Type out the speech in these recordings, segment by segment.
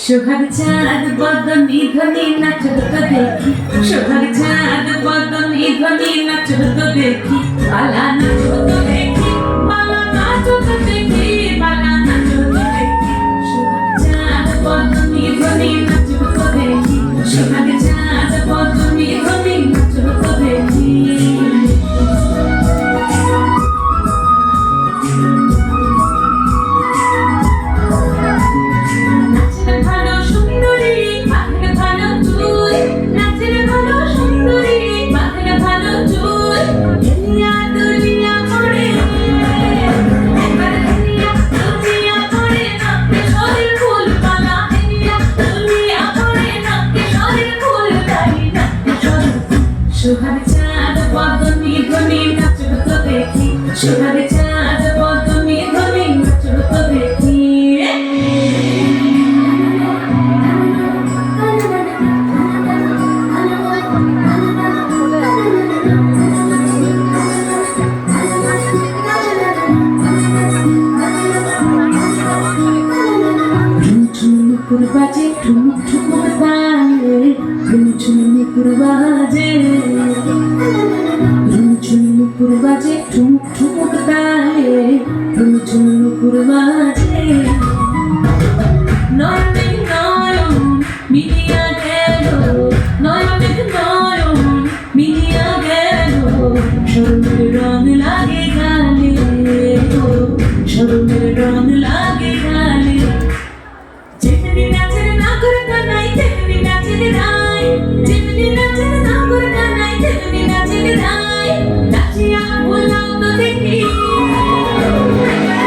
সোহাগ চাঁদ বদনি ধ্বনি নাচত দেখি, সোহাগ চাঁদ বদনি ধ্বনি নাচত দেখি, বালা নাচত দেখি, বালা নাচত দেখি, বালা নাচত দেখি। সোহাগ চাঁদ বদনি ধ্বনি নাচত দেখি, সোহাগ চাঁদ বদনি ধ্বনি নাচত দেখি। সোহাগ চাঁদ বদনি ধ্বনি নাচত দেখি, সোহাগ চাঁদ বদনি ধ্বনি নাচত দেখি। ঠুমঠুমুকুর বাজে ঠুমুক ঠুমুক তালে, ঠুমঠুমুকুর বাজে, ঠুমঠুমুকুর বাজে ঠুমুক ঠুমুক তালে, ঠুমঠুমুকুর বাজে। নয়নে নয়ন মিলিয়া গেল, নয়নে নয়ন মিলিয়া গেল, শরমের রং লাগে গালে, শরমের রং লাগে গালে। যেমনি নাচের নাগর কানাই তেমনি নাচের রাই, যেমনি নাচের নাগর কানাই তেমনি নাচের রাই। নাচিয়া ভোলাও তো দেখি,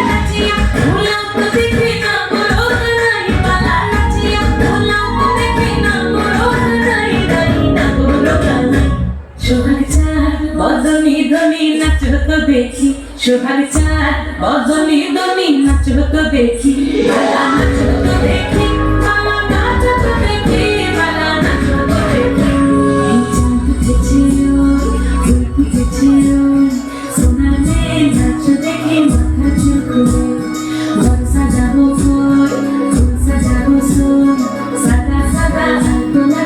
নাচিয়া ভোলাও তো দেখি, নাগর কানাই বালা নাচিয়া ভোলাও তো দেখি, নাগর কানাই রাই, নাগর কানাই। সোহাগ চাঁদ বদনি ধ্বনি নাচত দেখি, সোহাগ চাঁদ বদনি ধ্বনি নাচত দেখি, বালা নাচত দেখি, বালা নাচত দেখি, বালা নাচত দেখি। এই চাঁদ উঠেছিল, ফুল ফুটেছিল, সোনার মেয়ে নাচ দেখে মাথা চুলকো। ঘর সাজাবো ফুল, ফুল সাজাবো সোন, সাদা সাদা আলপনা